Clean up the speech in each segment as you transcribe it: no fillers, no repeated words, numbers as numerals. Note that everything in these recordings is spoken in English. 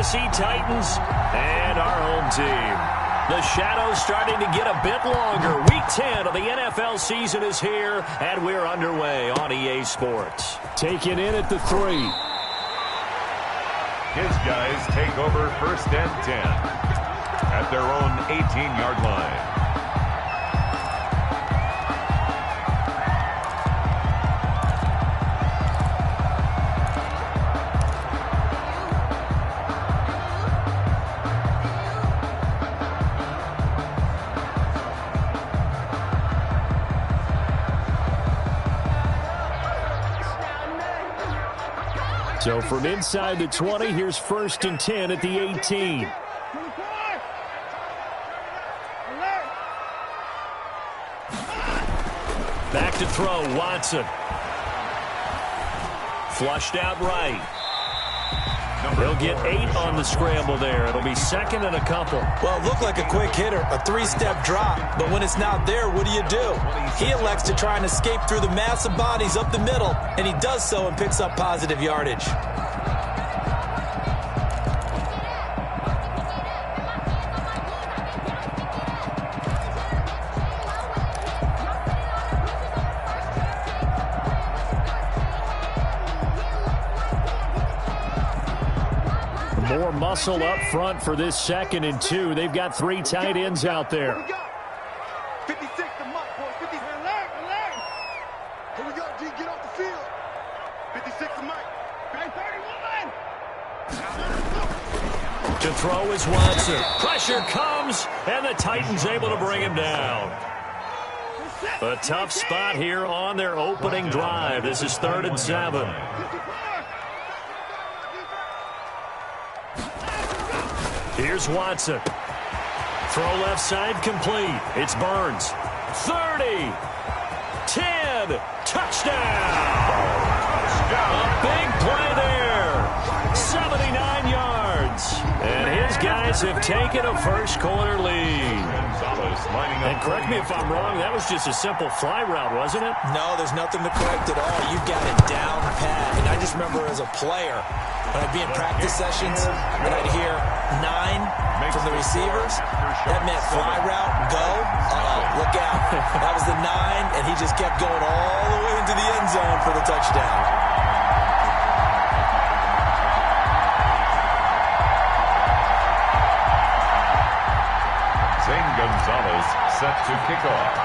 Tennessee Titans and our home team. The shadow's starting to get a bit longer. Week 10 of the NFL season is here, and we're underway on EA Sports. Taken in at the 3. His guys take over 1st and 10 at their own 18-yard line. So from inside the 20, here's 1st and 10 at the 18. Back to throw, Watson. Flushed out right. They'll get 8 on the scramble there. It'll be 2nd and a couple. Well, it looked like a quick hitter, a 3-step drop. But when it's not there, what do? He elects to try and escape through the massive bodies up the middle, and he does so and picks up positive yardage. More muscle up front for this 2nd and 2. They've got 3 tight ends out there. 56 to Mike, boys. 50. Relax. Here we go, G. Get off the field. 56 to Mike. 31. To throw is Watson. Pressure comes, and the Titans able to bring him down. A tough spot here on their opening drive. This is 3rd and 7. Here's Watson. Throw left side complete. It's Burns. 30. 10. Touchdown. A big play there. 79 yards. And his guys have taken a first-quarter lead. And correct me if I'm wrong, that was just a simple fly route, wasn't it? No, there's nothing to correct at all. You've got it down pat. And I just remember as a player, when I'd be in practice sessions, and I'd hear 9 from the receivers, that meant fly route, go. Look out. That was the 9, and he just kept going all the way into the end zone for the touchdown. Gonzalez set to kick off.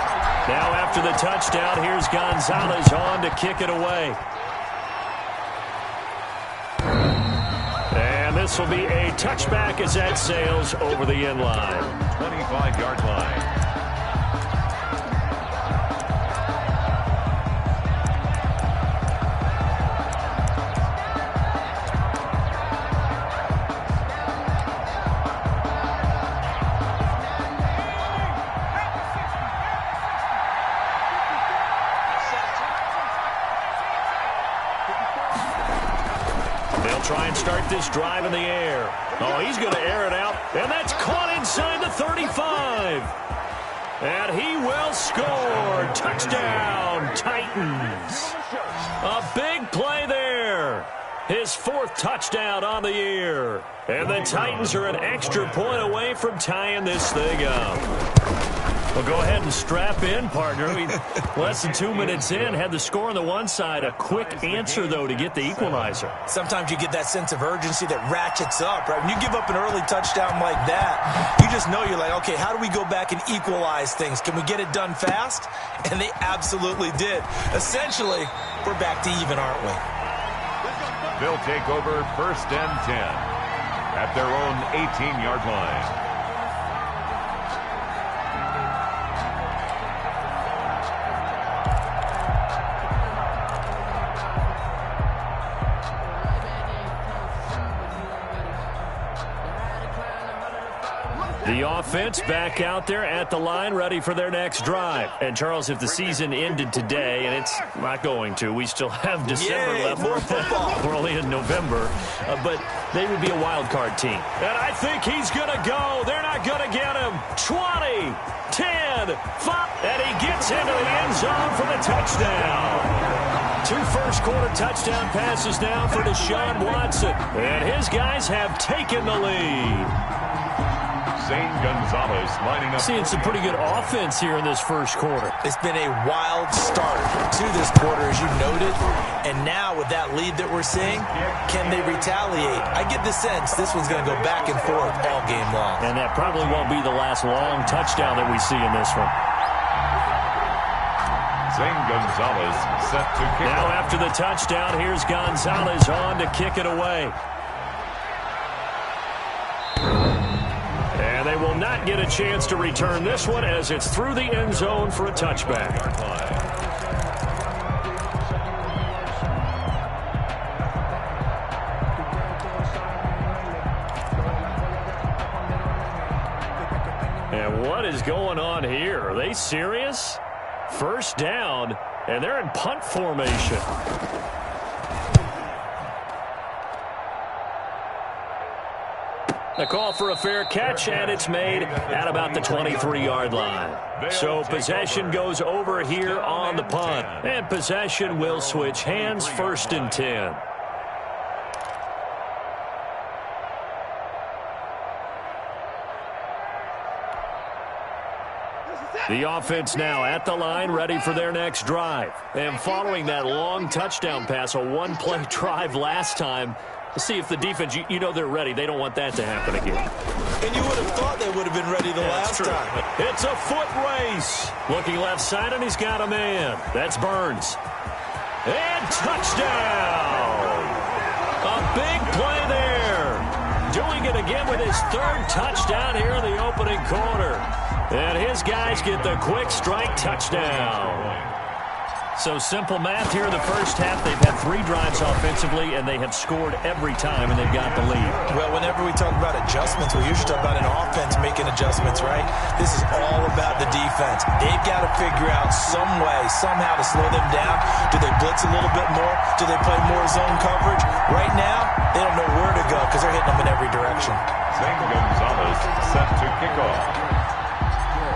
Now after the touchdown, here's Gonzalez on to kick it away. And this will be a touchback as that sails over the end line. 25-yard line. Try and start this drive in the air. Oh, he's going to air it out, and that's caught inside the 35. And he will score. Touchdown, Titans. A big play there. His 4th touchdown on the year. And the Titans are an extra point away from tying this thing up. Well, go ahead and strap in, partner. Less than 2 minutes in, had the score on the one side. A quick answer, though, to get the equalizer. Sometimes you get that sense of urgency that ratchets up, right? When you give up an early touchdown like that, you just know you're like, okay, how do we go back and equalize things? Can we get it done fast? And they absolutely did. Essentially, we're back to even, aren't we? They'll take over 1st and 10 at their own 18-yard line. The offense back out there at the line, ready for their next drive. And, Charles, if the season ended today, and it's not going to, we still have December left. More football. We're only in November. But they would be a wild card team. And I think he's going to go. They're not going to get him. 20, 10, 5. And he gets into the end zone for the touchdown. Two first-quarter touchdown passes now for Deshaun Watson. And his guys have taken the lead. Zane Gonzalez lining up. Seeing some pretty good offense here in this first quarter. It's been a wild start to this quarter, as you noted. And now with that lead that we're seeing, can they retaliate? I get the sense this one's going to go back and forth all game long. And that probably won't be the last long touchdown that we see in this one. Zane Gonzalez set to kick. Now after the touchdown, here's Gonzalez on to kick it away. And they will not get a chance to return this one as it's through the end zone for a touchback. And what is going on here? Are they serious? First down, and they're in punt formation. A call for a fair catch, and it's made at about the 23-yard line. So possession goes over here on the punt, and possession will switch hands, 1st and 10. The offense now at the line, ready for their next drive. And following that long touchdown pass, a one-play drive last time, let's see if the defense, you know they're ready. They don't want that to happen again. And you would have thought they would have been ready the last time. It's a foot race. Looking left side, and he's got a man. That's Burns. And touchdown. A big play there. Doing it again with his 3rd touchdown here in the opening quarter. And his guys get the quick strike touchdown. So simple math here in the first half. They've had 3 drives offensively, and they have scored every time, and they've got the lead. Well, whenever we talk about adjustments, we usually talk about an offense making adjustments, right? This is all about the defense. They've got to figure out some way, somehow to slow them down. Do they blitz a little bit more? Do they play more zone coverage? Right now, they don't know where to go because they're hitting them in every direction. Zane Gonzalez set to kick off.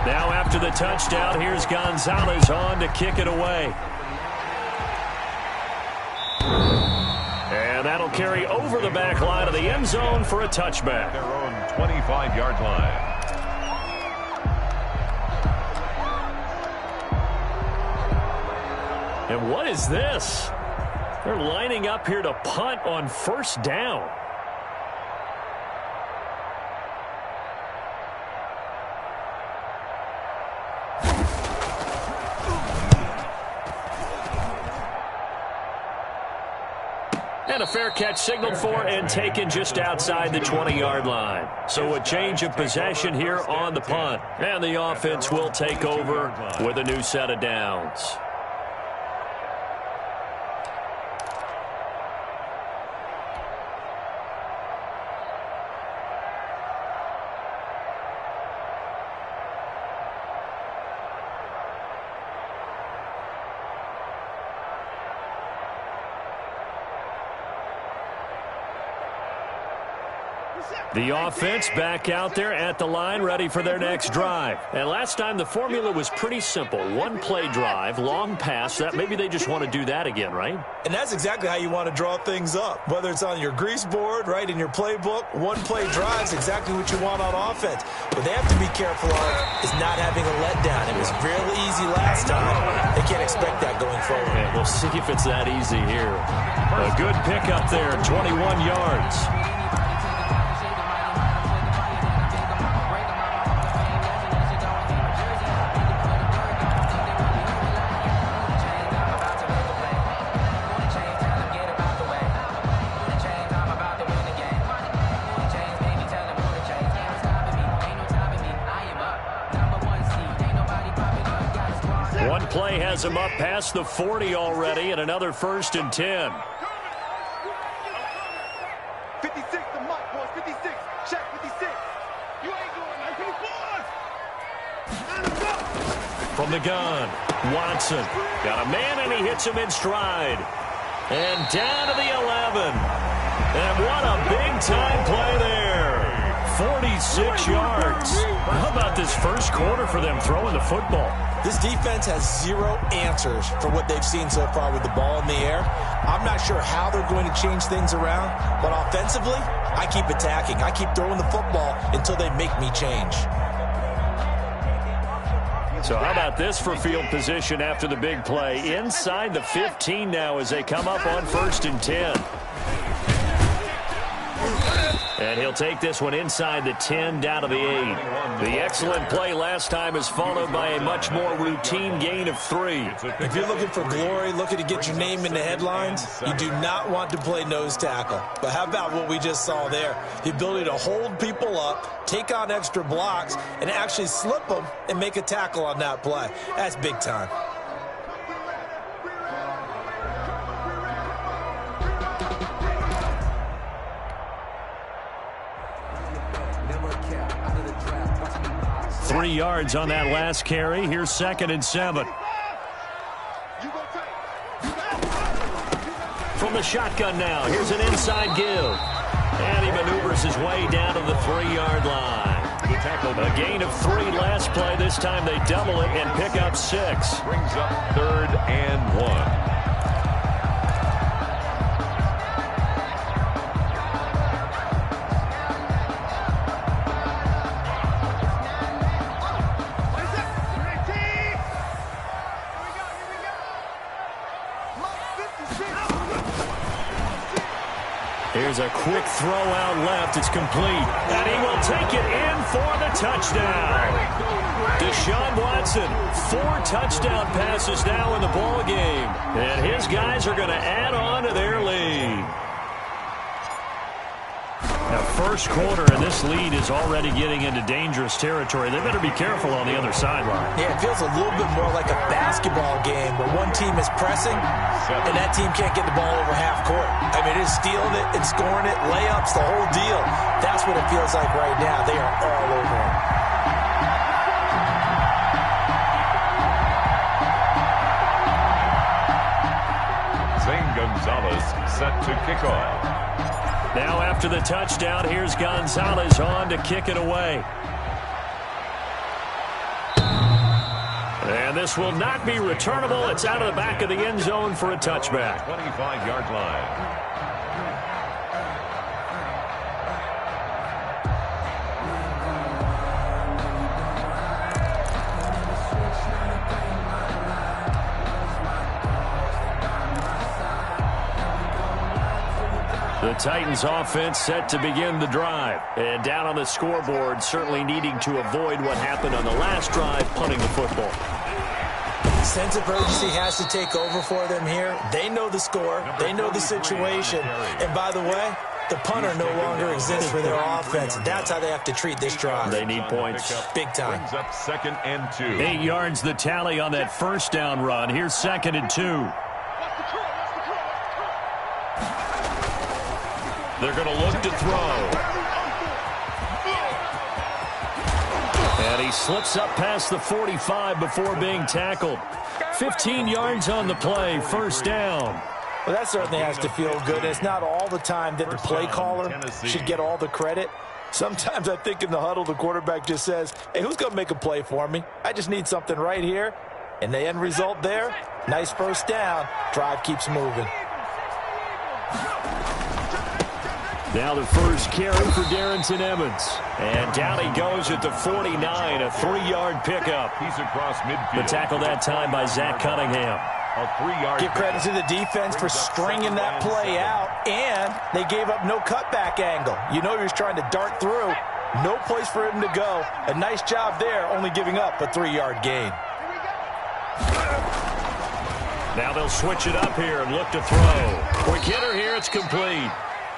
Now after the touchdown, here's Gonzalez on to kick it away. And that'll carry over the back line of the end zone for a touchback. Their own 25-yard line. And what is this? They're lining up here to punt on 1st down. And a fair catch signaled for and taken just outside the 20-yard line. So a change of possession here on the punt. And the offense will take over with a new set of downs. The offense back out there at the line, ready for their next drive. And last time, the formula was pretty simple. One-play drive, long pass. That maybe they just want to do that again, right? And that's exactly how you want to draw things up. Whether it's on your grease board, right, in your playbook, one-play drive is exactly what you want on offense. What they have to be careful of is not having a letdown. It was real easy last time. They can't expect that going forward. And we'll see if it's that easy here. A good pickup there, 21 yards. One play has him up past the 40 already, and another 1st and 10. 56 to Mike, boys. 56. Check 56. You ain't going, man. 54. From the gun, Watson. Got a man, and he hits him in stride. And down to the 11. And what a big-time play there. 46 yards. How about this first quarter for them throwing the football? This defense has zero answers for what they've seen so far with the ball in the air. I'm not sure how they're going to change things around, but offensively, I keep attacking. I keep throwing the football until they make me change. So how about this for field position after the big play? Inside the 15 now as they come up on 1st and 10. And he'll take this one inside the 10 down to the 8. The excellent play last time is followed by a much more routine gain of 3. If you're looking for glory, looking to get your name in the headlines, you do not want to play nose tackle. But how about what we just saw there? The ability to hold people up, take on extra blocks, and actually slip them and make a tackle on that play. That's big time. Three yards on that last carry. Here's 2nd and 7. From the shotgun now, here's an inside give. And he maneuvers his way down to the 3-yard line. A gain of 3 last play. This time they double it and pick up 6. Brings up 3rd and 1. Here's a quick throw out left. It's complete. And he will take it in for the touchdown. Deshaun Watson, 4 touchdown passes now in the ball game. And his guys are going to add on to their lead. Now, first quarter, and this lead is already getting into dangerous territory. They better be careful on the other sideline. Yeah, it feels a little bit more like a basketball game where one team is pressing and that team can't get the ball over half court. I mean, it is stealing it and scoring it, layups, the whole deal. That's what it feels like right now. They are all over it. Zane Gonzalez set to kick off. Now after the touchdown, here's Gonzalez on to kick it away. And this will not be returnable. It's out of the back of the end zone for a touchback. 25-yard line. The Titans offense set to begin the drive. And down on the scoreboard, certainly needing to avoid what happened on the last drive, punting the football. Sense of urgency has to take over for them here. They know the score. They know the situation. And by the way, the punter no longer exists for their offense. That's how they have to treat this drive. They need points. Big time. Brings up 2nd and 2. 8 yards the tally on that first down run. Here's 2nd and 2. They're going to look to throw. And he slips up past the 45 before being tackled. 15 yards on the play, first down. Well, that certainly has to feel good. It's not all the time that the play caller should get all the credit. Sometimes I think in the huddle, the quarterback just says, hey, who's going to make a play for me? I just need something right here. And the end result there, nice first down. Drive keeps moving. Now the first carry for Darrington Evans. And down he goes at the 49, a 3-yard pickup. He's across midfield. The tackle that time by Zach Cunningham. A 3-yard. Give credit to the defense for stringing that play out, and they gave up no cutback angle. You know he was trying to dart through. No place for him to go. A nice job there, only giving up a 3-yard gain. Now they'll switch it up here and look to throw. Quick hitter here, it's complete.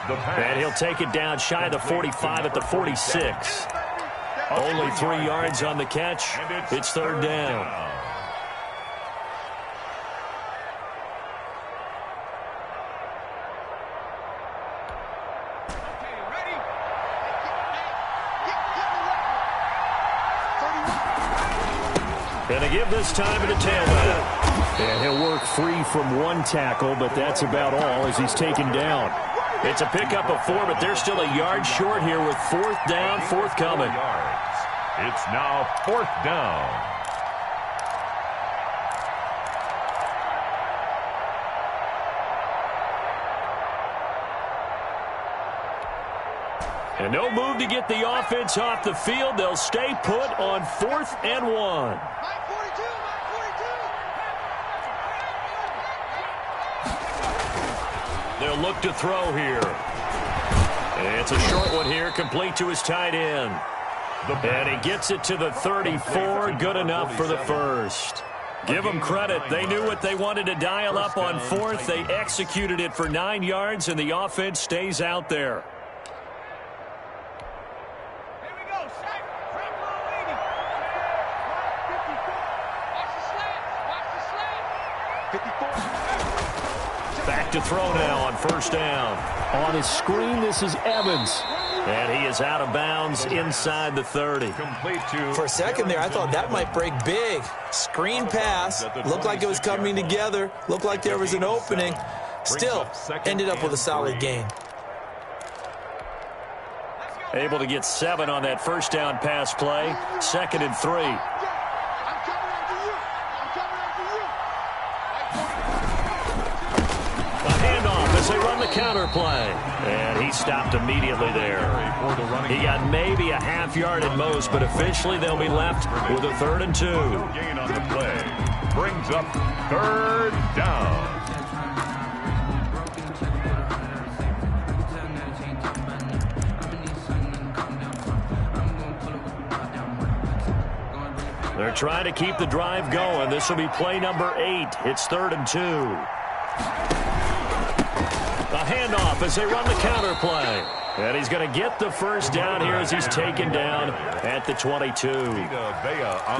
And he'll take it down shy of the 45 at the 46. Only 3 yards on the catch. It's 3rd down. And a give this time to the tailback. And he'll work free from one tackle, but that's about all as he's taken down. It's a pickup of 4, but they're still a yard short here with 4th down, forthcoming. It's now 4th down. And no move to get the offense off the field. They'll stay put on 4th and 1. They'll look to throw here. And it's a short one here, complete to his tight end. And he gets it to the 34, good enough for the first. Give them credit. They knew what they wanted to dial up on 4th. They executed it for 9 yards, and the offense stays out there. Back to throw now on 1st down. On his screen, this is Evans. And he is out of bounds inside the 30. For a second there, I thought that might break big. Screen pass. Looked like it was coming together. Looked like there was an opening. Still, ended up with a solid gain. Able to get 7 on that 1st down pass play. 2nd and 3. As they run the counter play. And he stopped immediately there. He got maybe a half yard at most, but officially they'll be left with a 3rd and 2. Gain on the play. Brings up 3rd down. They're trying to keep the drive going. This will be play number 8. It's 3rd and 2. A handoff as they run the counter play. And he's going to get the 1st down here as he's taken down at the 22.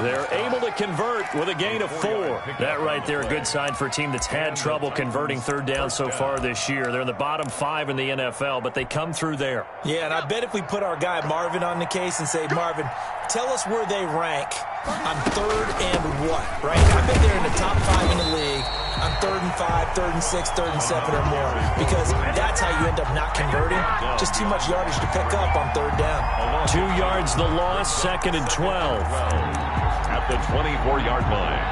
They're able to convert with a gain of 4. That right there, a good sign for a team that's had trouble converting 3rd down so far this year. They're in the bottom 5 in the NFL, but they come through there. Yeah, and I bet if we put our guy Marvin on the case and say, Marvin, tell us where they rank on 3rd and what, right? I bet they're in the top 5 in the league on 3rd and 5, 3rd and 6, 3rd and 7 or more, because that's how you end up not converting. Just too much yardage to pick up on 3rd down. 2 yards the loss, 2nd and 12. At the 24-yard line.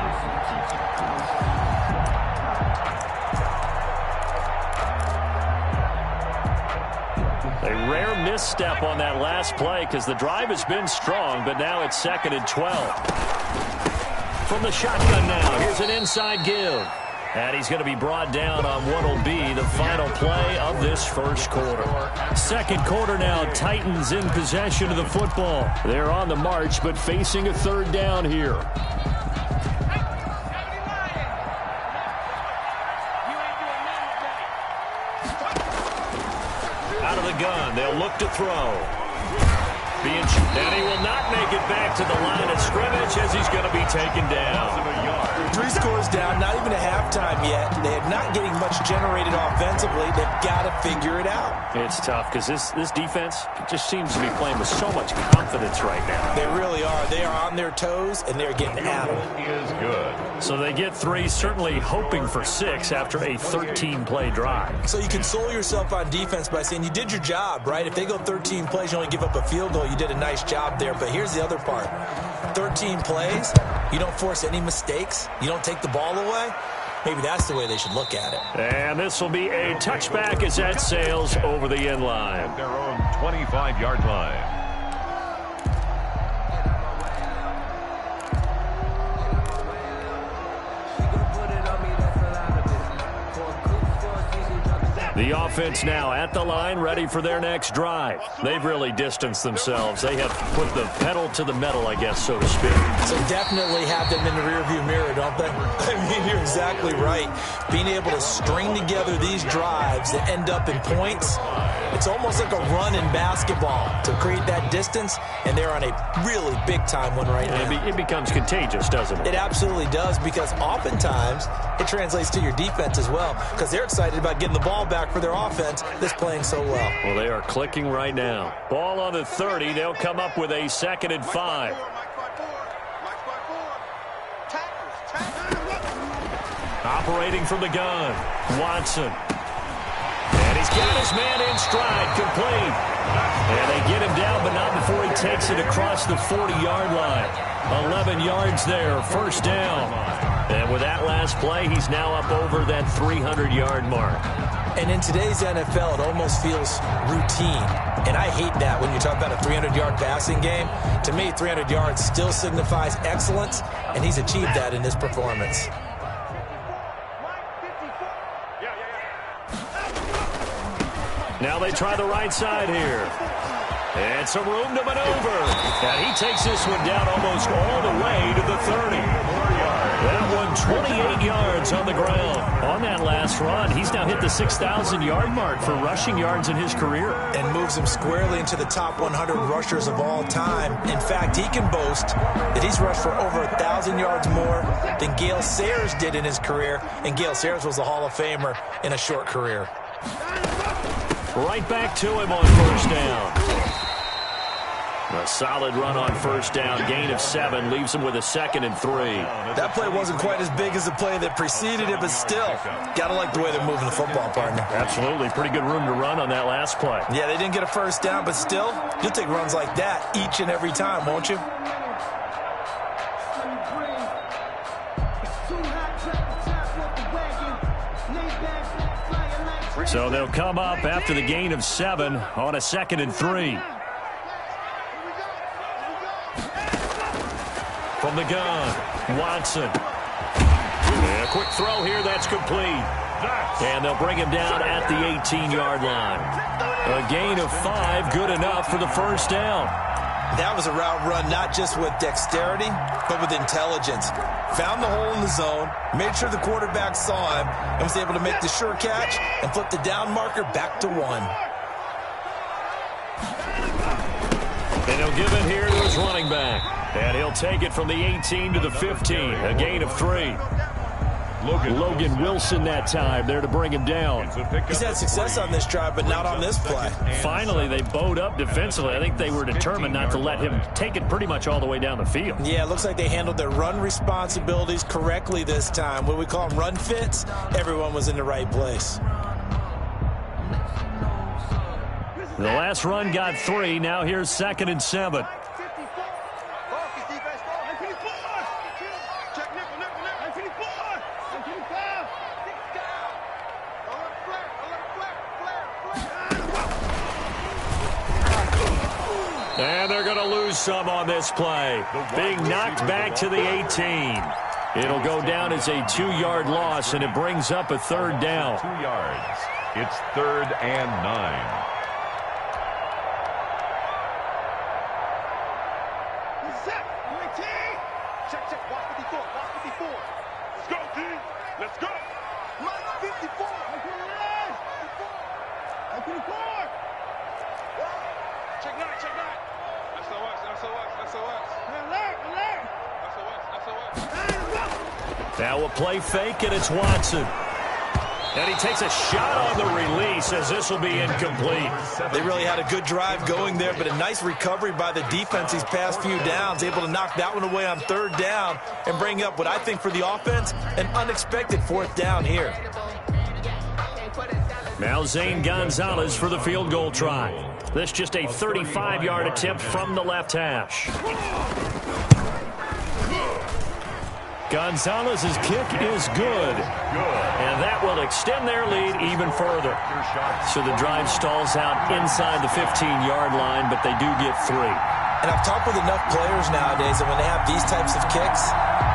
A rare misstep on that last play because the drive has been strong, but now it's 2nd and 12. From the shotgun now, here's an inside give. And he's going to be brought down on what will be the final play of this 1st quarter. 2nd quarter now, Titans in possession of the football. They're on the march, but facing a 3rd down here. Out of the gun, they'll look to throw. And he will not make it back to the line of scrimmage as he's going to be taken down. 3 scores down, not even a halftime yet. They are not getting much generated offensively. They've got to figure it out. It's tough because this defense just seems to be playing with so much confidence right now. They really are. They are on their toes, and they're getting at them. Is good. So they get 3, certainly hoping for 6 after a 13-play drive. So you console yourself on defense by saying you did your job, right? If they go 13 plays, you only give up a field goal, you did a nice job there. But here's the other part. 13 plays, you don't force any mistakes, you don't take the ball away. Maybe that's the way they should look at it. And this will be a touchback as that sails over the end line. Their own 25-yard line. The offense now at the line, ready for their next drive. They've really distanced themselves. They have put the pedal to the metal, I guess, so to speak. So definitely have them in the rearview mirror, don't they? I mean, you're exactly right. Being able to string together these drives that end up in points, it's almost like a run in basketball to create that distance, and they're on a really big-time one right now. It becomes contagious, doesn't it? It absolutely does, because oftentimes it translates to your defense as well, because they're excited about getting the ball back for their offense that's playing so well. Well, they are clicking right now. Ball on the 30. They'll come up with a 2nd and 5. Operating from the gun, Watson. And he's got his man in stride, complete. And they get him down, but not before he takes it across the 40-yard line. 11 yards there, first down. And with that last play, he's now up over that 300-yard mark. And in today's NFL, it almost feels routine. And I hate that when you talk about a 300-yard passing game. To me, 300 yards still signifies excellence, and he's achieved that in this performance. Now they try the right side here. And some room to maneuver. And he takes this one down almost all the way to the 30. That one 28 yards on the ground. On that last run, he's now hit the 6,000-yard mark for rushing yards in his career. And moves him squarely into the top 100 rushers of all time. In fact, he can boast that he's rushed for over 1,000 yards more than Gale Sayers did in his career. And Gale Sayers was a Hall of Famer in a short career. Right back to him on first down. A solid run on first down. Gain of 7 leaves him with a 2nd and 3. That play wasn't quite as big as the play that preceded it, but still, got to like the way they're moving the football, partner. Absolutely. Pretty good room to run on that last play. Yeah, they didn't get a first down, but still, you'll take runs like that each and every time, won't you? So they'll come up after the gain of 7 on a 2nd and 3. From the gun, Watson. And a quick throw here, that's complete. And they'll bring him down at the 18-yard line. A gain of 5, good enough for the first down. That was a route run not just with dexterity, but with intelligence. Found the hole in the zone, made sure the quarterback saw him, and was able to make the sure catch and flip the down marker back to 1. And he'll give it here to his running back. And he'll take it from the 18 to the 15. A gain of 3. Logan Wilson that time there to bring him down. He's had success on this drive, but not on this play. Finally, they bowed up defensively. I think they were determined not to let him take it pretty much all the way down the field. Yeah, it looks like they handled their run responsibilities correctly this time. What we call them run fits, everyone was in the right place. The last run got 3. Now here's 2nd and 7. And they're going to lose some on this play. Being knocked back to the 18. It'll go down as a 2-yard loss, and it brings up a 3rd down. 2 yards. It's 3rd and 9. Let's go. Mike 54. Check 9, check 9. SOS. Now a play fake, and it's Watson. And he takes a shot on the release as this will be incomplete. They really had a good drive going there, but a nice recovery by the defense these past few downs, able to knock that one away on 3rd down and bring up what I think for the offense, an unexpected 4th down here. Now Zane Gonzalez for the field goal try. This just a 35-yard attempt from the left hash. Gonzalez's kick is good. And that will extend their lead even further. So the drive stalls out inside the 15-yard line, but they do get 3. And I've talked with enough players nowadays that when they have these types of kicks,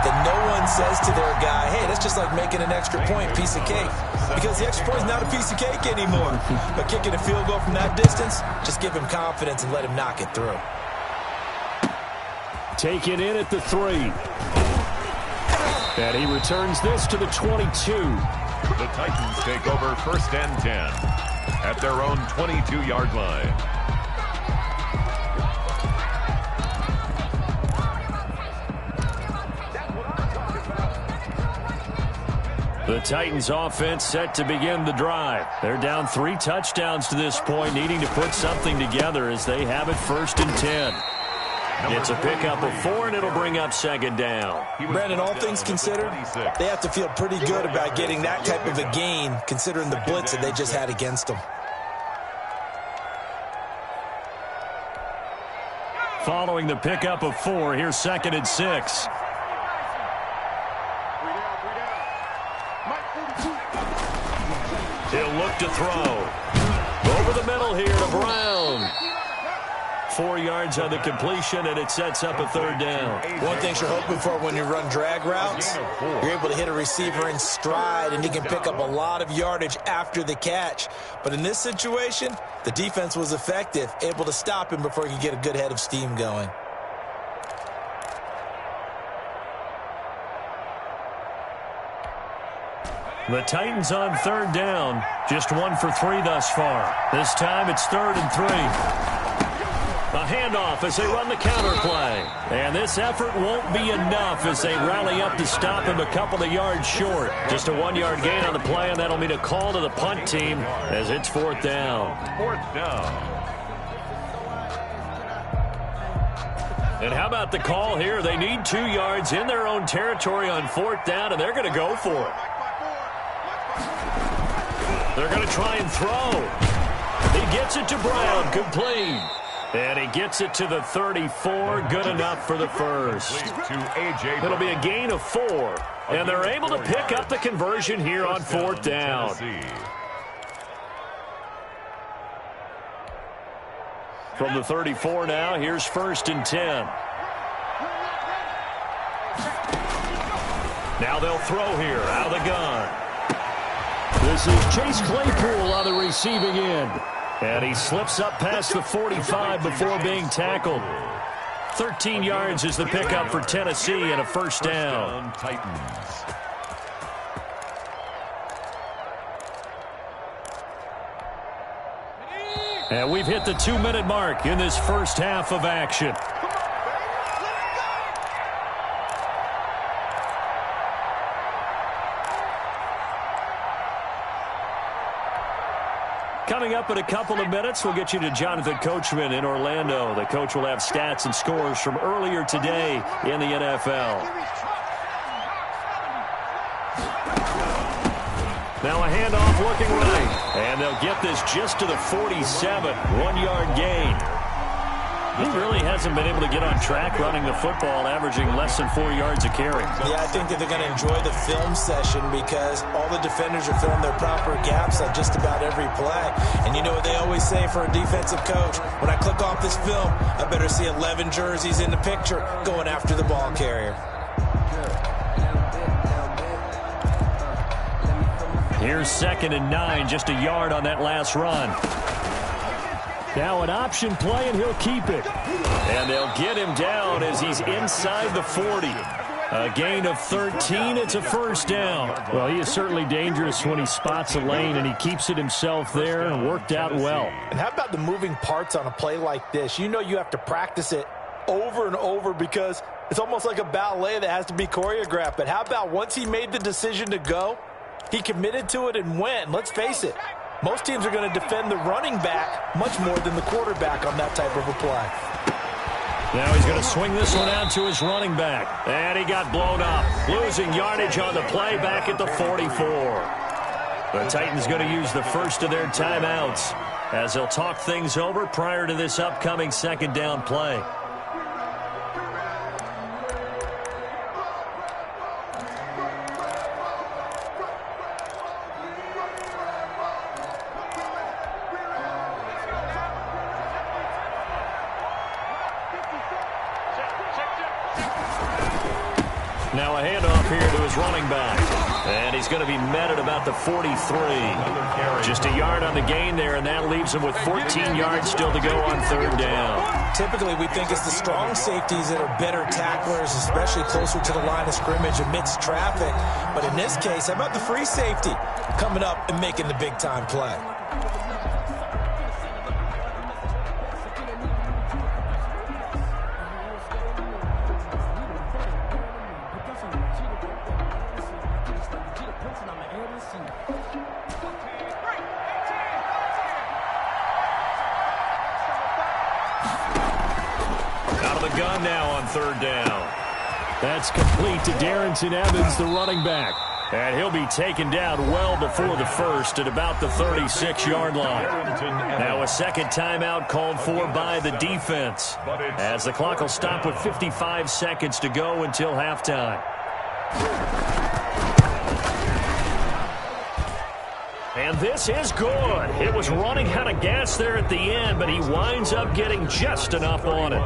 that no one says to their guy, hey, that's just like making an extra point, piece of cake. Because the extra point is not a piece of cake anymore. But kicking a field goal from that distance, just give him confidence and let him knock it through. Take it in at the 3. And he returns this to the 22. The Titans take over 1st and 10 at their own 22-yard line. The Titans offense set to begin the drive. They're down 3 touchdowns to this point, needing to put something together as they have it 1st and 10. It's a pickup of 4, and it'll bring up 2nd down. Brandon, all things considered, they have to feel pretty good about getting that type of a gain, considering the blitz that they just had against them. Following the pickup of 4, here's 2nd and 6. He'll look to throw. Over the middle here to Brown. 4 yards on the completion, and it sets up a 3rd down. One thing you're hoping for when you run drag routes, you're able to hit a receiver in stride, and he can pick up a lot of yardage after the catch. But in this situation, the defense was effective, able to stop him before he could get a good head of steam going. The Titans on 3rd down. Just 1 for 3 thus far. This time it's 3rd and 3. A handoff as they run the counter play. And this effort won't be enough as they rally up to stop him a couple of yards short. Just a 1-yard gain on the play, and that'll mean a call to the punt team as it's 4th down. 4th down. And how about the call here? They need 2 yards in their own territory on 4th down, and they're going to go for it. They're going to try and throw. He gets it to Brown, complete. And he gets it to the 34, good enough for the first. It'll be a gain of 4, and they're able to pick up the conversion here on 4th down. From the 34 now, here's 1st and 10. Now they'll throw here, out of the gun. This is Chase Claypool on the receiving end. And he slips up past the 45 before being tackled. 13 yards is the pickup for Tennessee and a 1st down. Titans. And we've hit the 2-minute mark in this first half of action. Coming up in a couple of minutes, we'll get you to Jonathan Coachman in Orlando. The coach will have stats and scores from earlier today in the NFL. Now a handoff looking right. And they'll get this just to the 47. 1-yard gain. He really hasn't been able to get on track running the football, averaging less than 4 yards a carry. Yeah, I think that they're going to enjoy the film session because all the defenders are filling their proper gaps on just about every play. And you know what they always say for a defensive coach? When I click off this film, I better see 11 jerseys in the picture going after the ball carrier. Here's 2nd and 9, just a yard on that last run. Now an option play, and he'll keep it. And they'll get him down as he's inside the 40. A gain of 13. It's a 1st down. Well, he is certainly dangerous when he spots a lane, and he keeps it himself there and worked out well. And how about the moving parts on a play like this? You know you have to practice it over and over because it's almost like a ballet that has to be choreographed. But how about once he made the decision to go, he committed to it and went. Let's face it. Most teams are going to defend the running back much more than the quarterback on that type of a play. Now he's going to swing this one out to his running back. And he got blown up. Losing yardage on the play back at the 44. The Titans going to use the first of their timeouts as they'll talk things over prior to this upcoming 2nd down play. Now a handoff here to his running back. And he's going to be met at about the 43. Just a yard on the gain there, and that leaves him with 14 yards still to go on 3rd down. Typically, we think it's the strong safeties that are better tacklers, especially closer to the line of scrimmage amidst traffic. But in this case, how about the free safety coming up and making the big-time play? Gun now on 3rd down. That's complete to Darrington Evans, the running back. And he'll be taken down well before the first at about the 36-yard line. Now a second timeout called for by the defense, as the clock will stop with 55 seconds to go until halftime. And this is good. It was running out of gas there at the end, but he winds up getting just enough on it.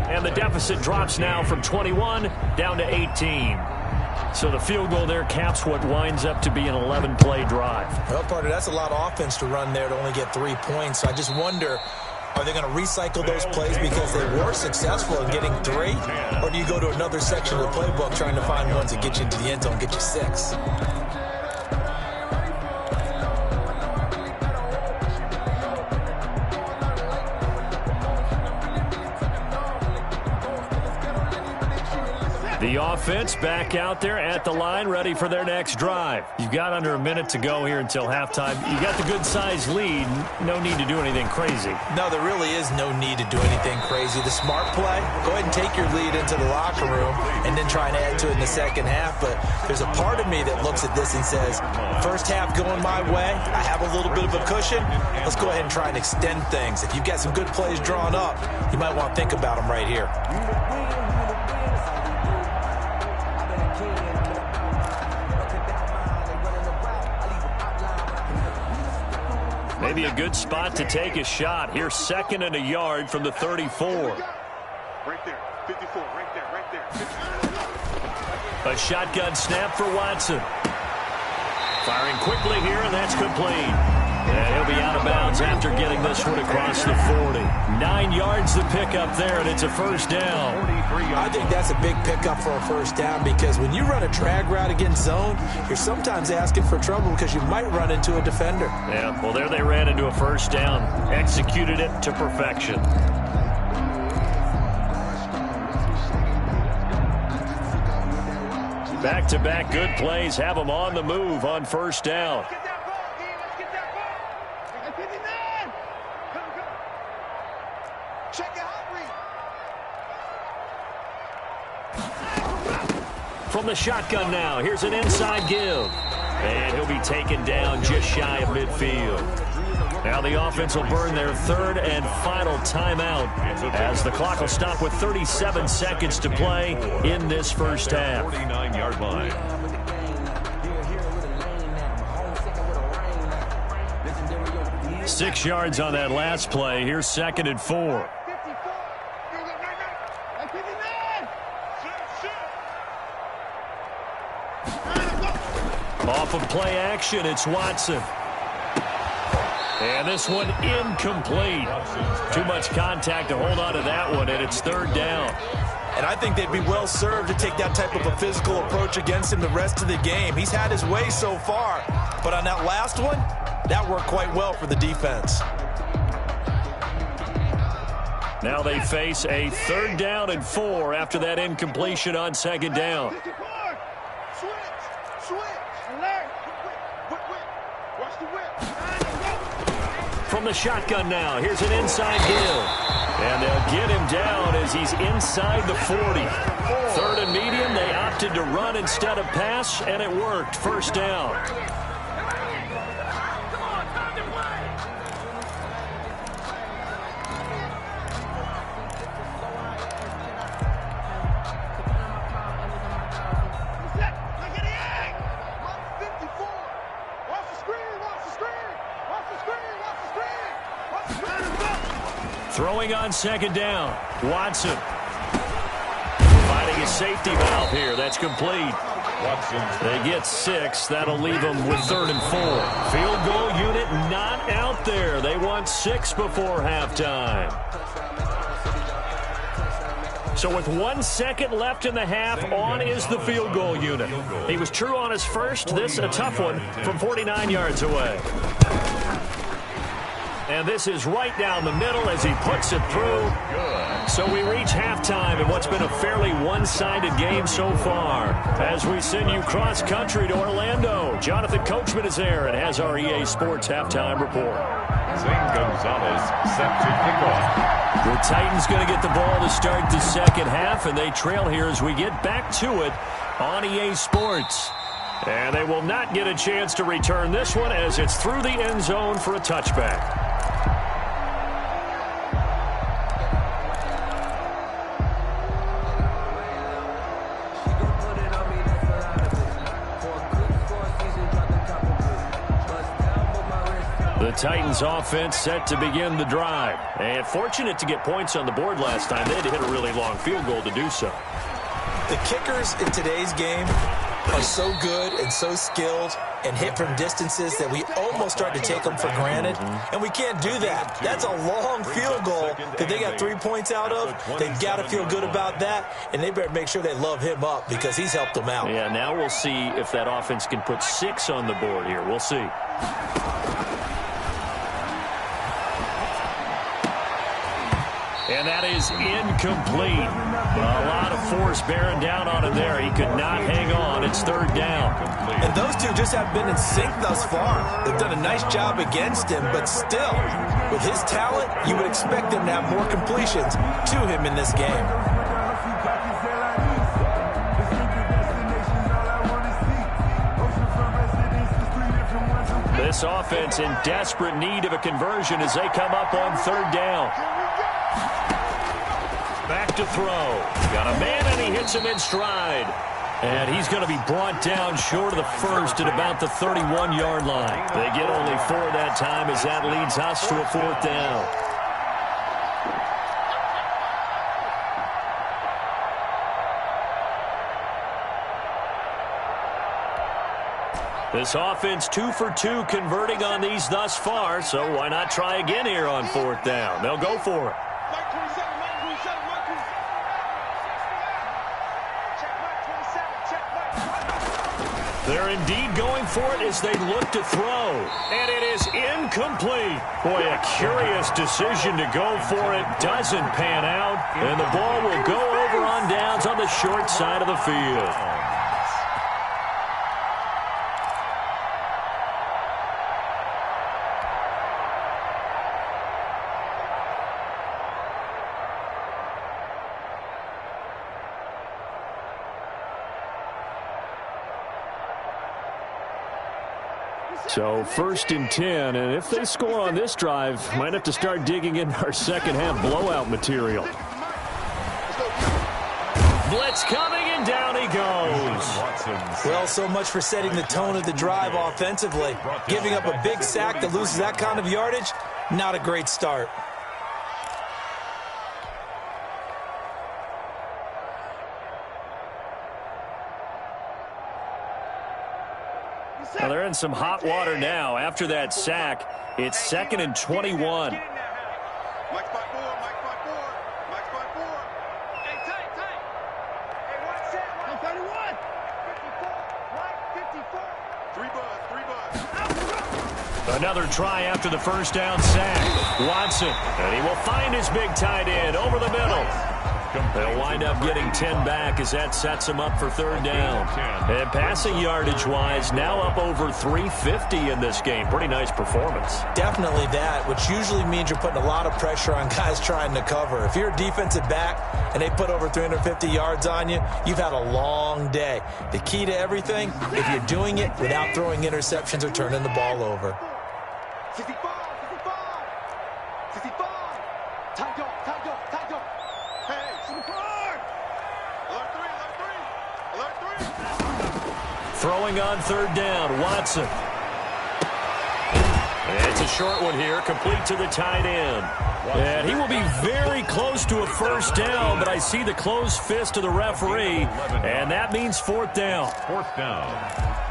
And the deficit drops now from 21 down to 18. So the field goal there caps what winds up to be an 11-play drive. Well, partner, that's a lot of offense to run there to only get 3 points. So I just wonder, are they going to recycle those plays because they were successful in getting 3? Or do you go to another section of the playbook trying to find ones that get you into the end zone, get you 6? The offense back out there at the line, ready for their next drive. You've got under a minute to go here until halftime. You got the good-sized lead. No need to do anything crazy. No, there really is no need to do anything crazy. The smart play, go ahead and take your lead into the locker room and then try and add to it in the second half. But there's a part of me that looks at this and says, first half going my way, I have a little bit of a cushion. Let's go ahead and try and extend things. If you've got some good plays drawn up, you might want to think about them right here. Maybe a good spot to take a shot. Here's 2nd and a yard from the 34. Right there, 54, right there, 54. A shotgun snap for Watson. Firing quickly here, and that's complete. And he'll be out of bounds after getting this one across the 40. 9 yards to pick up there, and it's a first down. I think that's a big pickup for a first down because when you run a drag route against zone, you're sometimes asking for trouble because you might run into a defender. Yeah, well, there they ran into a first down. Executed it to perfection. Back-to-back good plays have them on the move on first down. From the shotgun now, here's an inside give. And he'll be taken down just shy of midfield. Now the offense will burn their 3rd and final timeout as the clock will stop with 37 seconds to play in this first half. 49-yard line. Six yards on that last play. Here's 2nd and 4. Off of play action, it's Watson. And this one incomplete. Too much contact to hold on to that one, and it's 3rd down. And I think they'd be well served to take that type of a physical approach against him the rest of the game. He's had his way so far, but on that last one, that worked quite well for the defense. Now they face a 3rd down and 4 after that incompletion on 2nd down. From the shotgun now, here's an inside give. And they'll get him down as he's inside the 40. 3rd and medium, they opted to run instead of pass, and it worked. First down. Throwing on 2nd down. Watson. Finding a safety valve here. That's complete. They get 6. That'll leave them with 3rd and 4. Field goal unit not out there. They want 6 before halftime. So with 1 second left in the half, on is the field goal unit. He was true on his first. This a tough one from 49 yards away. And this is right down the middle as he puts it through. So we reach halftime in what's been a fairly one-sided game so far. As we send you cross-country to Orlando, Jonathan Coachman is there and has our EA Sports halftime report. Zane Gonzalez set to kick off. The Titans going to get the ball to start the second half, and they trail here as we get back to it on EA Sports. And they will not get a chance to return this one as it's through the end zone for a touchback. The Titans offense set to begin the drive. And fortunate to get points on the board last time. They had to hit a really long field goal to do so. The kickers in today's game are so good and so skilled and hit from distances that we almost start to take them for granted. And we can't do that. That's a long field goal that they got 3 points out of. They've got to feel good about that, and they better make sure they love him up because he's helped them out. Yeah, now we'll see if that offense can put 6 on the board here. We'll see. And that is incomplete. A lot of force bearing down on him there. He could not hang on. It's third down. And those two just haven't been in sync thus far. They've done a nice job against him, but still, with his talent, you would expect them to have more completions to him in this game. This offense in desperate need of a conversion as they come up on third down. Back to throw. Got a man, and he hits him in stride. And he's going to be brought down short of the first at about the 31-yard line. They get only 4 that time as that leads us to a fourth down. This offense 2 for 2 converting on these thus far, so why not try again here on fourth down? They'll go for it. They're indeed going for it as they look to throw. And it is incomplete. Boy, a curious decision to go for it. Doesn't pan out. And the ball will go over on downs on the short side of the field. So 1st and 10, and if they score on this drive, might have to start digging in our second half blowout material. Blitz coming, and down he goes. Well, so much for setting the tone of the drive offensively. Giving up a big sack that loses that kind of yardage, not a great start. Well, they're in some hot water now. After that sack, it's 2nd and 21. Another try after the first down sack. Watson, and he will find his big tight end over the middle. They'll wind up getting 10 back as that sets them up for third down. And passing yardage-wise, now up over 350 in this game. Pretty nice performance. Definitely that, which usually means you're putting a lot of pressure on guys trying to cover. If you're a defensive back and they put over 350 yards on you, you've had a long day. The key to everything, if you're doing it without throwing interceptions or turning the ball over. 65, 65. Tight up. Hey, 65. Alert 3. Throwing on third down, Watson. And it's a short one here, complete to the tight end. And he will be very close to a first down, but I see the closed fist of the referee, and that means fourth down. Fourth down.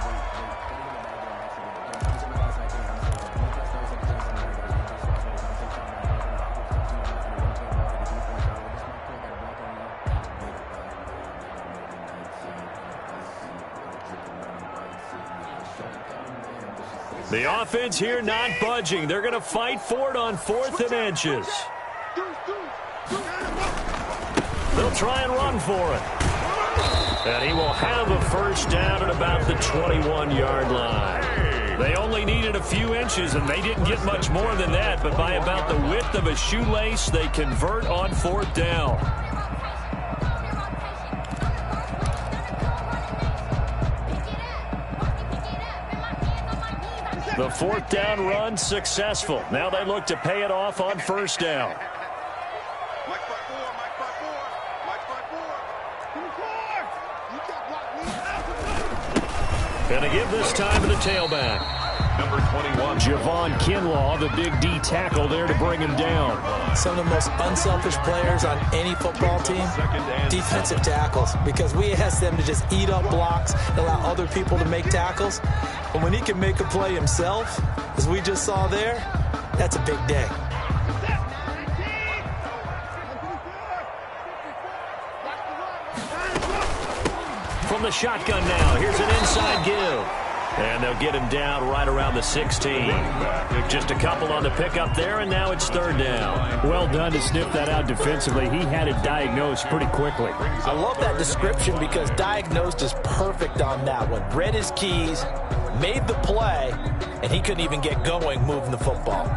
The offense here not budging. They're going to fight for it on 4th and inches. They'll try and run for it. And he will have a first down at about the 21-yard line. They only needed a few inches, and they didn't get much more than that. But by about the width of a shoelace, they convert on 4th down. The fourth down run successful. Now they look to pay it off on first down. Going to give this time to the tailback. Number 21. Javon Kinlaw, the big D tackle there to bring him down. Some of the most unselfish players on any football team, defensive tackles, because we ask them to just eat up blocks and allow other people to make tackles. But when he can make a play himself, as we just saw there, that's a big day. From the shotgun now, here's an inside give. And they'll get him down right around the 16. Just a couple on the pickup there, and now it's third down. Well done to sniff that out defensively. He had it diagnosed pretty quickly. I love that description because diagnosed is perfect on that one. Read his keys, made the play, and he couldn't even get going moving the football.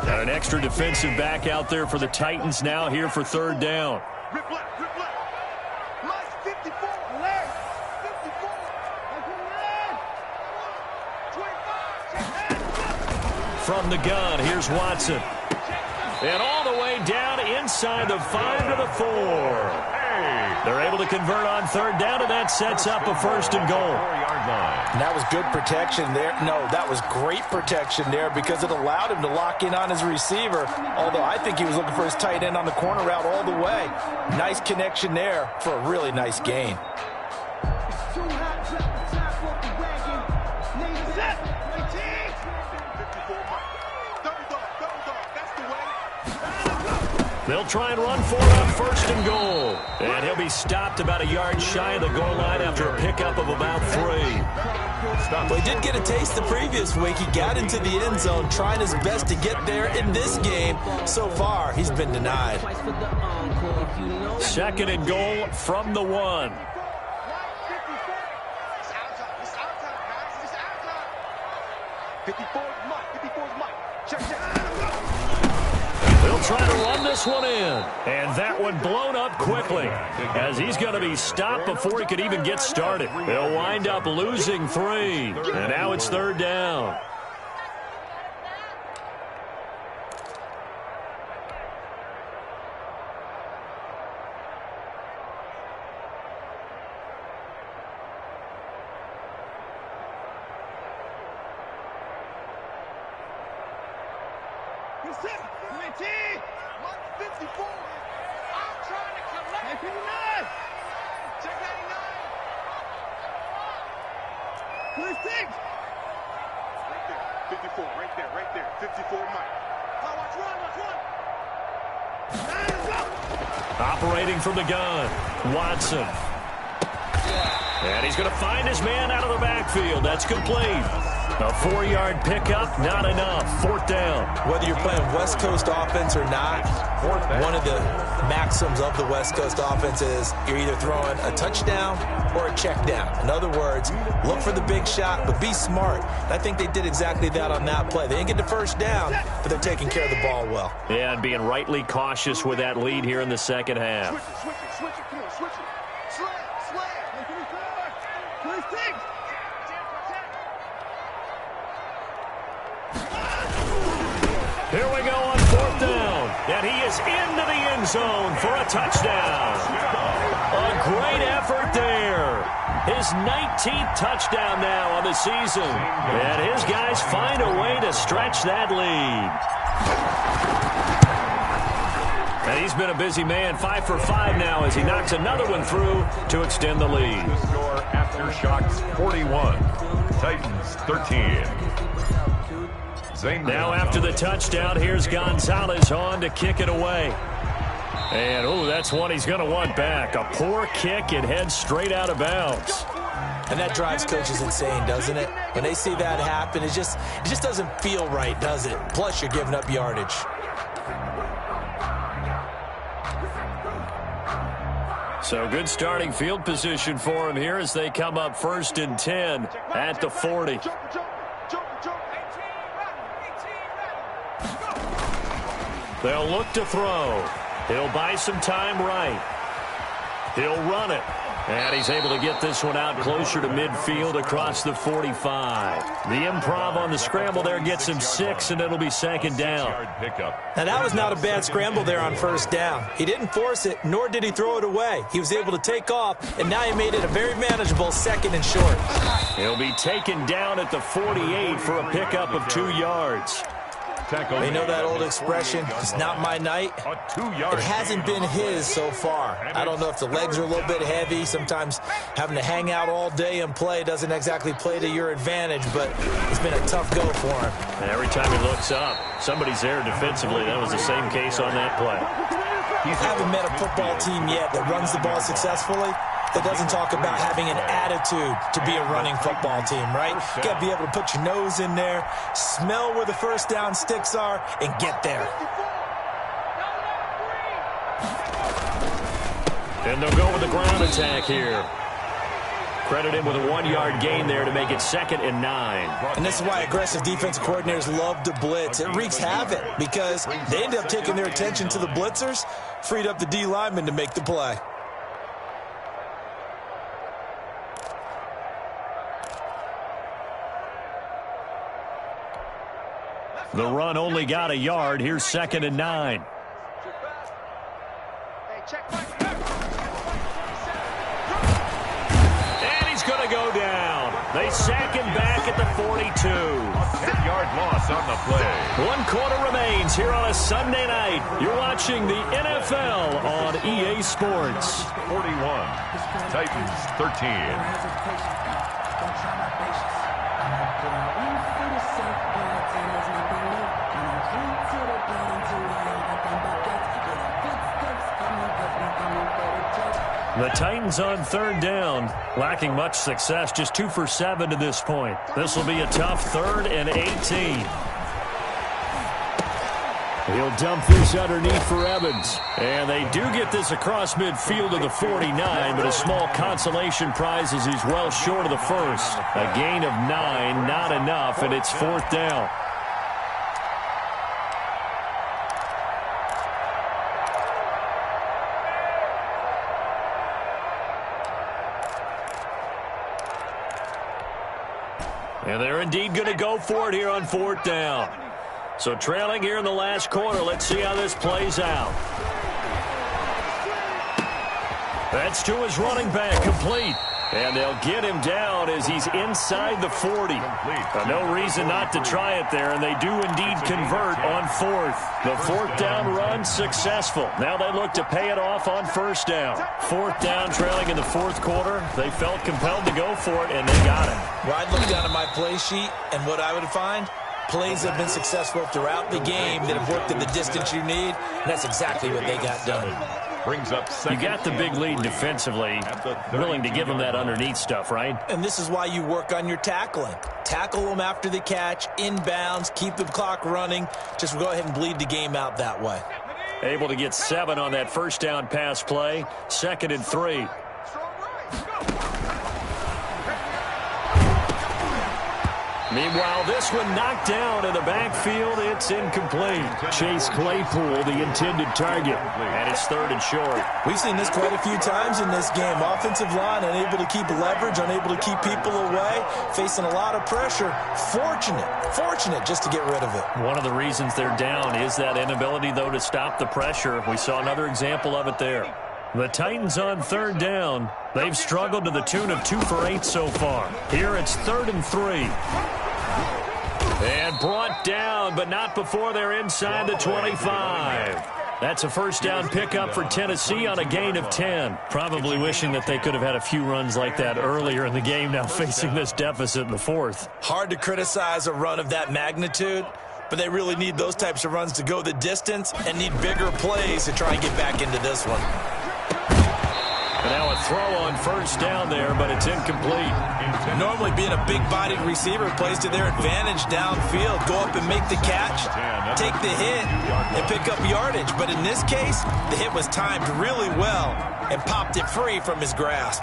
Got an extra defensive back out there for the Titans now here for third down. From the gun, here's Watson. And all the way down inside the 5 to the 4. They're able to convert on third down, and that sets up a first and goal. And that was good protection there. No, that was great protection there because it allowed him to lock in on his receiver, although I think he was looking for his tight end on the corner route all the way. Nice connection there for a really nice gain. They'll try and run for it on first and goal. And he'll be stopped about a yard shy of the goal line after a pickup of about 3. Well, he did get a taste the previous week. He got into the end zone trying his best to get there in this game. So far, he's been denied. Second and goal from the 1. They'll try to run this one in. And that one blown up quickly as he's going to be stopped before he could even get started. They'll wind up losing 3. And now it's third down. Operating from the gun, Watson. And he's going to find his man out of the backfield. That's complete. A 4-yard pickup, not enough. Fourth down. Whether you're playing West Coast offense or not, one of the maxims of the West Coast offense is you're either throwing a touchdown or a check down. In other words, look for the big shot, but be smart. And I think they did exactly that on that play. They didn't get the first down, but they're taking care of the ball well. Yeah, and being rightly cautious with that lead here in the second half. Switch it, come on, switch it. Slam. Here we go on fourth down. And he is into the end zone for a touchdown. A great effort there. His 19th touchdown now on the season. And his guys find a way to stretch that lead. And he's been a busy man, 5 for 5 now as he knocks another one through to extend the lead. The score, Aftershocks 41, Titans 13. Now after the touchdown, here's Gonzalez on to kick it away. And, oh, that's one he's going to want back. A poor kick, it heads straight out of bounds. And that drives coaches insane, doesn't it? When they see that happen, it just doesn't feel right, does it? Plus, you're giving up yardage. So good starting field position for him here as they come up 1st and 10 at the 40. They'll look to throw. He'll buy some time right. He'll run it. And he's able to get this one out closer to midfield across the 45. The improv on the scramble there gets him 6, and it'll be second down. Now, that was not a bad scramble there on first down. He didn't force it, nor did he throw it away. He was able to take off, and now he made it a very manageable second and short. He'll be taken down at the 48 for a pickup of 2 yards. You know that old expression, it's not my night? It hasn't been his so far. I don't know if the legs are a little bit heavy. Sometimes having to hang out all day and play doesn't exactly play to your advantage, but it's been a tough go for him. And every time he looks up, somebody's there defensively. That was the same case on that play. I haven't met a football team yet that runs the ball successfully that doesn't talk about having an attitude to be a running football team, right? You got to be able to put your nose in there, smell where the first down sticks are, and get there. And they'll go with the ground attack here. Credit him with a 1-yard gain there to make it 2nd and 9. And this is why aggressive defensive coordinators love to blitz. It wreaks havoc because they end up taking their attention to the blitzers, freed up the D lineman to make the play. The run only got a yard. Here's 2nd and 9. And he's going to go down. They sack him back at the 42. 10-yard loss on the play. 1 quarter remains here on a Sunday night. You're watching the NFL on EA Sports. 41. Titans 13. The Titans on 3rd down, lacking much success, just 2 for 7 to this point. This will be a tough 3rd and 18. He'll dump this underneath for Evans. And they do get this across midfield to the 49, but a small consolation prize as he's well short of the first. A gain of 9, not enough, and it's 4th down. And they're indeed going to go for it here on 4th down. So trailing here in the last quarter. Let's see how this plays out. That's to his running back, complete. And they'll get him down as he's inside the 40. No reason not to try it there, and they do indeed convert on 4th. The 4th down run successful. Now they look to pay it off on 1st down. 4th down trailing in the 4th quarter. They felt compelled to go for it, and they got it. Well, I'd look down at my play sheet, and what I would find, plays have been successful throughout the game that have worked at the distance you need, and that's exactly what they got done. Brings up you got the big lead defensively, willing to give them that underneath stuff, right? And this is why you work on your tackling. Tackle them after the catch, inbounds, keep the clock running. Just go ahead and bleed the game out that way. Able to get 7 on that 1st down pass play. 2nd and 3. Meanwhile, this one knocked down in the backfield. It's incomplete. Chase Claypool, the intended target. And it's 3rd and short. We've seen this quite a few times in this game. Offensive line unable to keep leverage, unable to keep people away, facing a lot of pressure. Fortunate just to get rid of it. One of the reasons they're down is that inability, though, to stop the pressure. We saw another example of it there. The Titans on 3rd down. They've struggled to the tune of 2 for 8 so far. Here it's 3rd and 3. And brought down, but not before they're inside the 25. That's a 1st down pickup for Tennessee on a gain of 10. Probably wishing that they could have had a few runs like that earlier in the game, now facing this deficit in the 4th. Hard to criticize a run of that magnitude, but they really need those types of runs to go the distance and need bigger plays to try and get back into this one. And now a throw on 1st down there, but it's incomplete. Normally being a big-bodied receiver plays to their advantage downfield. Go up and make the catch, take the hit, and pick up yardage. But in this case, the hit was timed really well and popped it free from his grasp.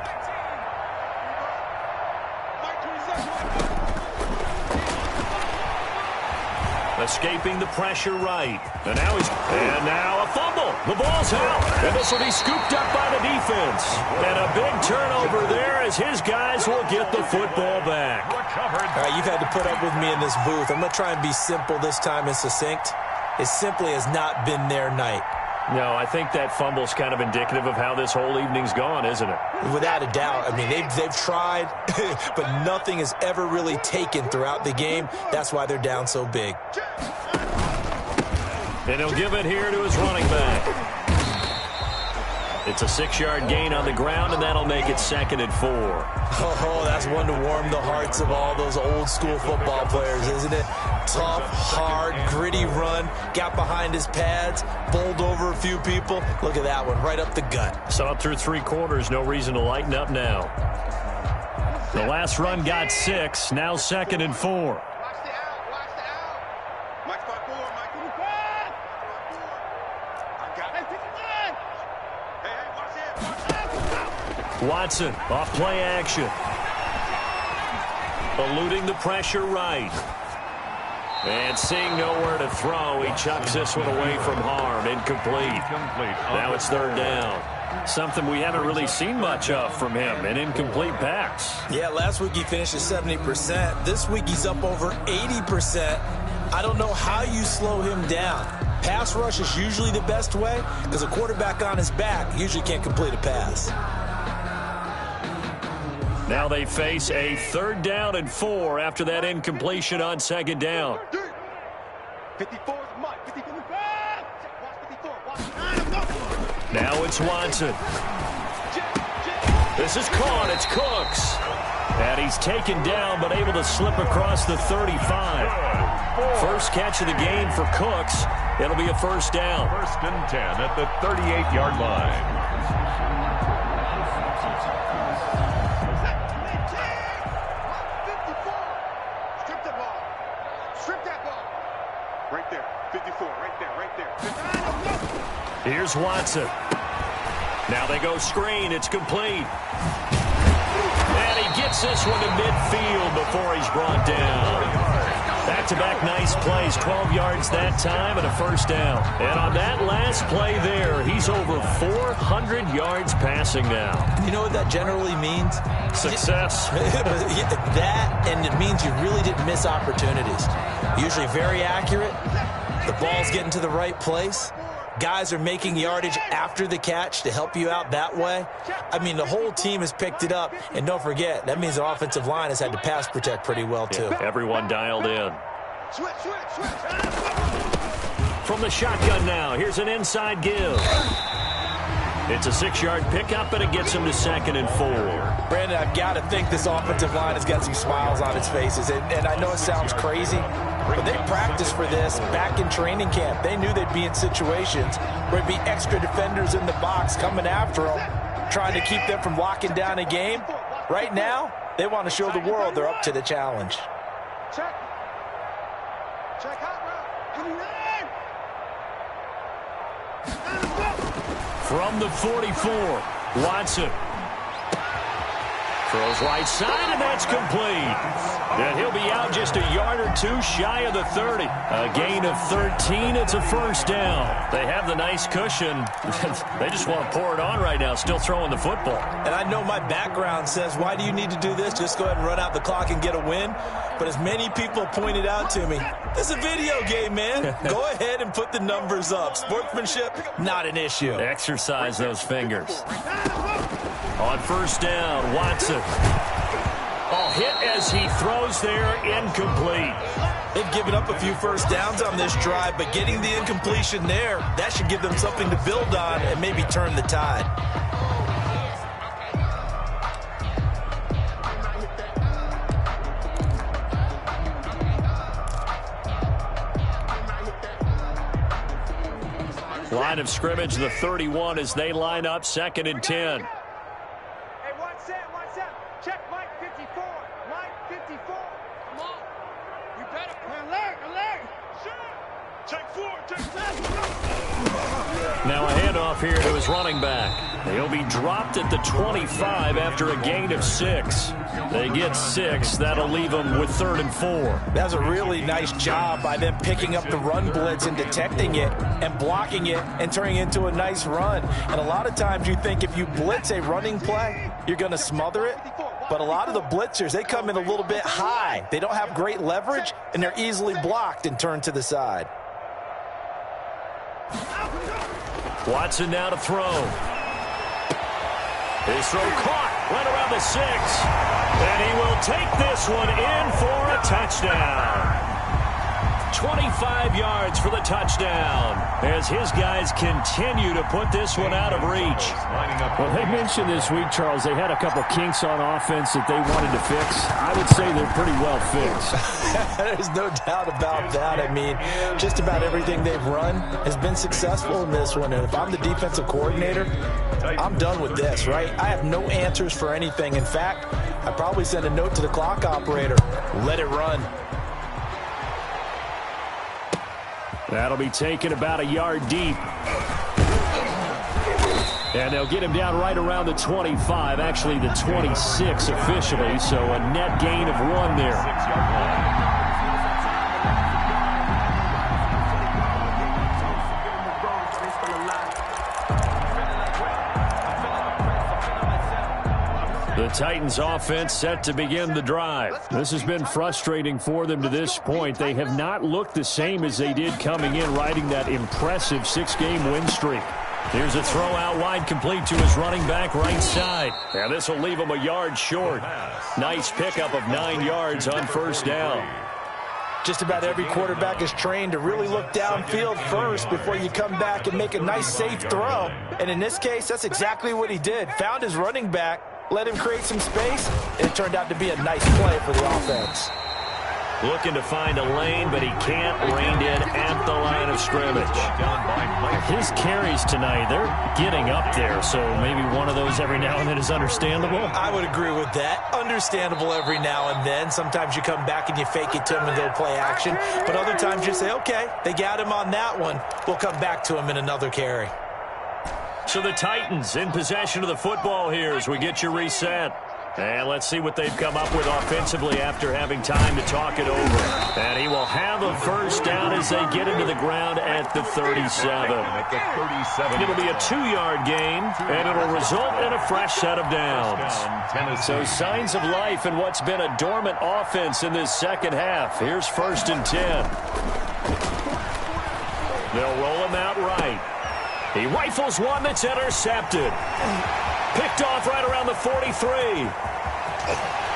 The Escaping the pressure right. And now a fumble. The ball's out. And this will be scooped up by the defense. And a big turnover there as his guys will get the football back. All right, you've had to put up with me in this booth. I'm going to try and be simple this time and succinct. It simply has not been their night. No, I think that fumble's kind of indicative of how this whole evening's gone, isn't it? Without a doubt. I mean, they've tried, but nothing has ever really taken throughout the game. That's why they're down so big. And he'll give it here to his running back. It's a 6-yard gain on the ground, and that'll make it 2nd and 4. Oh, that's one to warm the hearts of all those old-school football players, isn't it? Tough, hard, gritty run, got behind his pads, bowled over a few people. Look at that one, right up the gut. So up through 3 quarters, no reason to lighten up now. The last run got 6, now 2nd and 4. Watch the out. Mike 5-4, Mike 4. I got it. Hey, watch it. Watson off play action. Eluding the pressure right. And seeing nowhere to throw, he chucks this one away from harm. Incomplete. Now it's 3rd down. Something we haven't really seen much of from him, an incomplete pass. Yeah, last week he finished at 70%. This week he's up over 80%. I don't know how you slow him down. Pass rush is usually the best way because a quarterback on his back usually can't complete a pass. Now they face a 3rd down and 4 after that incompletion on 2nd down. 54 is Mike. 54. Watch 54. Now it's Watson. This is caught. It's Cooks. And he's taken down but able to slip across the 35. First catch of the game for Cooks. It'll be a 1st down. 1st and 10 at the 38-yard line. Right there, 54, right there. Here's Watson. Now they go screen. It's complete. And he gets this one to midfield before he's brought down. Back-to-back nice plays, 12 yards that time and a 1st down. And on that last play there, he's over 400 yards passing now. You know what that generally means? Success. That, and it means you really didn't miss opportunities. Usually very accurate. The ball's getting to the right place. Guys are making yardage after the catch to help you out that way. I mean, the whole team has picked it up. And don't forget, that means the offensive line has had to pass protect pretty well, too. Yeah, everyone dialed in. From the shotgun now, here's an inside give. It's a 6-yard pickup, and it gets him to 2nd and 4. Brandon, I've got to think this offensive line has got some smiles on its faces. And I know it sounds crazy, but they practiced for this back in training camp. They knew they'd be in situations where there'd be extra defenders in the box coming after them, trying to keep them from locking down a game. Right now, they want to show the world they're up to the challenge. Check hot route. From the 44, Watson. Throws right side, and that's complete. And he'll be out just a yard or 2 shy of the 30. A gain of 13. It's a 1st down. They have the nice cushion. They just want to pour it on right now, still throwing the football. And I know my background says, why do you need to do this? Just go ahead and run out the clock and get a win. But as many people pointed out to me, this is a video game, man. Go ahead and put the numbers up. Sportsmanship, not an issue. Exercise those fingers. On 1st down, Watson. Oh, hit as he throws there, incomplete. They've given up a few 1st downs on this drive, but getting the incompletion there, that should give them something to build on and maybe turn the tide. Line of scrimmage, the 31 as they line up 2nd and 10. Hey, what's that? Check Mike 54. Mike 54. Come on. You better. Alert. Shoot. Now a handoff here to his running back. He'll be dropped at the 25 after a gain of 6. They get 6. That'll leave them with 3rd and 4. That's a really nice job by them picking up the run blitz and detecting it and blocking it and turning it into a nice run. And a lot of times you think if you blitz a running play, you're going to smother it. But a lot of the blitzers, they come in a little bit high. They don't have great leverage, and they're easily blocked and turned to the side. Watson now to throw. His throw caught right around the 6. And he will take this one in for a touchdown. 25 yards for the touchdown as his guys continue to put this one out of reach. Well, they mentioned this week, Charles, they had a couple kinks on offense that they wanted to fix. I would say they're pretty well fixed. There's no doubt about that. I mean, just about everything they've run has been successful in this one. And if I'm the defensive coordinator, I'm done with this, right? I have no answers for anything. In fact, I'd probably send a note to the clock operator. Let it run. That'll be taken about a yard deep. And they'll get him down right around the 25, actually the 26 officially, so a net gain of 1 there. The Titans offense set to begin the drive. This has been frustrating for them to this point. They have not looked the same as they did coming in, riding that impressive 6-game win streak. Here's a throw out wide, complete to his running back right side. Now this will leave him a yard short. Nice pickup of 9 yards on 1st down. Just about every quarterback is trained to really look downfield first before you come back and make a nice, safe throw. And in this case, that's exactly what he did. Found his running back, let him create some space, and it turned out to be a nice play for the offense. Looking to find a lane, but he can't. Reined in at the line of scrimmage. His carries tonight, they're getting up there, so maybe one of those every now and then is understandable. I would agree with that. Understandable every now and then. Sometimes you come back and you fake it to him and they'll play action. But other times you say, okay, they got him on that one. We'll come back to him in another carry. So the Titans in possession of the football here as we get you reset. And let's see what they've come up with offensively after having time to talk it over. And he will have a 1st down as they get into the ground at the 37. It'll be a 2-yard gain, and it'll result in a fresh set of downs. So signs of life in what's been a dormant offense in this second half. Here's 1st and 10. They'll roll him out right. He rifles one that's intercepted. Picked off right around the 43.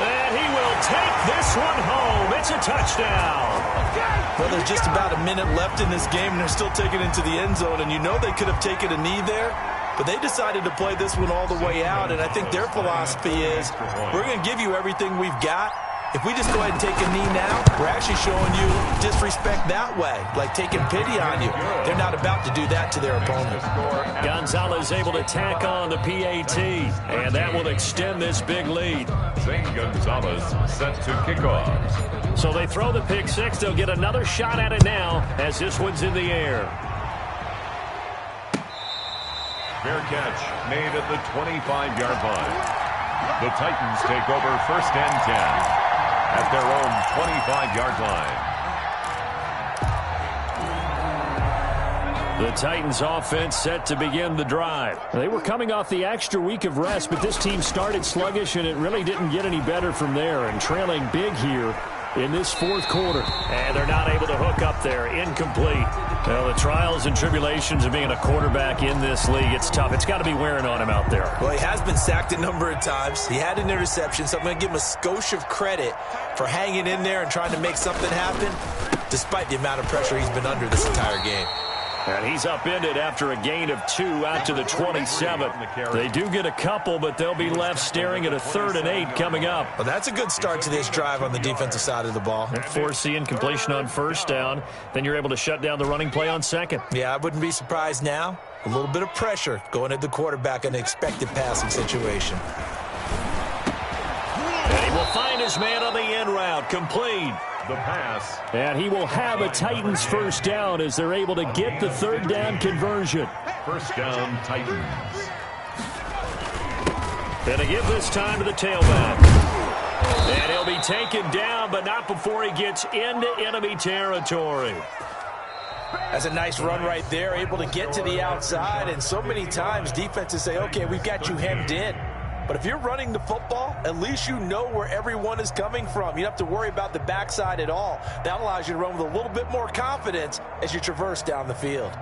And he will take this one home. It's a touchdown. Well, there's just about a minute left in this game, and they're still taking it into the end zone. And you know they could have taken a knee there, but they decided to play this one all the way out. And I think their philosophy is, we're going to give you everything we've got. If we just go ahead and take a knee now, we're actually showing you disrespect that way, like taking pity on you. They're not about to do that to their opponent. Gonzalez able to tack on the PAT, and that will extend this big lead. Zane Gonzalez set to kick off. So they throw the pick 6. They'll get another shot at it now as this one's in the air. Fair catch made at the 25-yard line. The Titans take over 1st and 10. At their own 25-yard line. The Titans offense set to begin the drive. They were coming off the extra week of rest, but this team started sluggish, and it really didn't get any better from there, and trailing big here in this 4th quarter. And they're not able to hook up there. Incomplete. Well, the trials and tribulations of being a quarterback in this league, it's tough. It's got to be wearing on him out there. Well, he has been sacked a number of times. He had an interception, so I'm going to give him a skosh of credit for hanging in there and trying to make something happen, despite the amount of pressure he's been under this entire game. And he's upended after a gain of 2 out to the 27. They do get a couple, but they'll be left staring at a 3rd and 8 coming up. Well, that's a good start to this drive on the defensive side of the ball. Force the incompletion on 1st down. Then you're able to shut down the running play on 2nd. Yeah, I wouldn't be surprised now. A little bit of pressure going at the quarterback in an expected passing situation. And he will find his man on the end route. Complete. The pass. And he will have a Titans first down as they're able to get the third down conversion. First down, Titans. And to give this time to the tailback. And he'll be taken down, but not before he gets into enemy territory. That's a nice run right there, able to get to the outside. And so many times defenses say, okay, we've got you hemmed in. But if you're running the football, at least you know where everyone is coming from. You don't have to worry about the backside at all. That allows you to run with a little bit more confidence as you traverse down the field.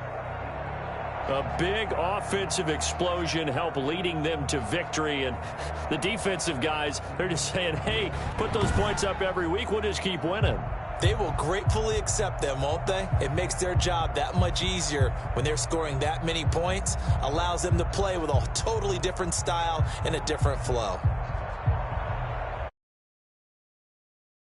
A big offensive explosion helped leading them to victory. And the defensive guys, they're just saying, hey, put those points up every week. We'll just keep winning. They will gratefully accept them, won't they? It makes their job that much easier when they're scoring that many points. Allows them to play with a totally different style and a different flow.